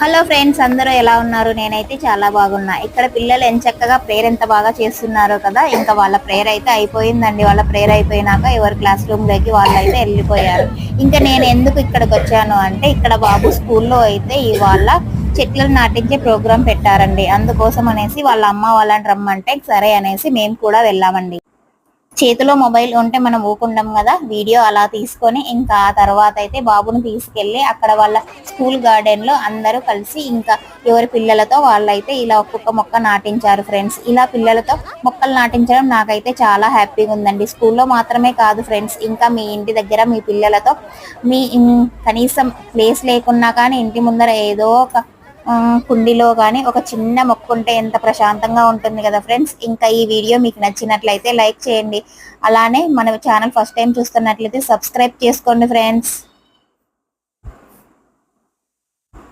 Hello friends, అందరూ ఎలా ఉన్నారు? నేనైతే చాలా బాగున్నా. ఇక్కడ పిల్లలు ఎంచక్కగా ప్రేయర్ ఎంత బాగా చేస్తున్నారో కదా. ఇంకా వాళ్ళ ప్రేయర్ అయితే అయిపోయిందండి. వాళ్ళ ప్రేయర్ అయిపోయినాక ఎవరి క్లాస్ రూమ్ లోకి వాళ్ళైతే వెళ్ళిపోయారు. ఇంకా నేను ఎందుకు ఇక్కడికి వచ్చాను అంటే, ఇక్కడ బాబు స్కూల్లో అయితే ఇవాళ చెట్లను నాటించే ప్రోగ్రాం పెట్టారండి. అందుకోసం అనేసి వాళ్ళ అమ్మ వాళ్ళని రమ్మంటే సరే అనేసి మేము కూడా వెళ్ళామండి. చేతిలో మొబైల్ ఉంటే మనం ఊకుండం కదా. వీడియో అలా తీసుకొని ఇంకా ఆ తర్వాత అయితే బాబుని తీసుకెళ్ళి అక్కడ వాళ్ళ స్కూల్ గార్డెన్ లో అందరూ కలిసి ఇంకా ఎవరి పిల్లలతో వాళ్ళైతే ఇలా ఒక్కొక్క మొక్క నాటించారు ఫ్రెండ్స్. ఇలా పిల్లలతో మొక్కలు నాటించడం నాకైతే చాలా హ్యాపీగా ఉందండి. స్కూల్లో మాత్రమే కాదు ఫ్రెండ్స్, ఇంకా మీ ఇంటి దగ్గర మీ పిల్లలతో కనీసం ప్లేస్ లేకున్నా కానీ ఇంటి ముందర ఏదో ఒక కుండీలో కానీ ఒక చిన్న మొక్క ఉంటే ఎంత ప్రశాంతంగా ఉంటుంది కదా ఫ్రెండ్స్. ఇంకా ఈ వీడియో మీకు నచ్చినట్లయితే లైక్ చేయండి. అలానే మన ఛానల్ ఫస్ట్ టైం చూస్తున్నట్లయితే సబ్స్క్రైబ్ చేసుకోండి ఫ్రెండ్స్.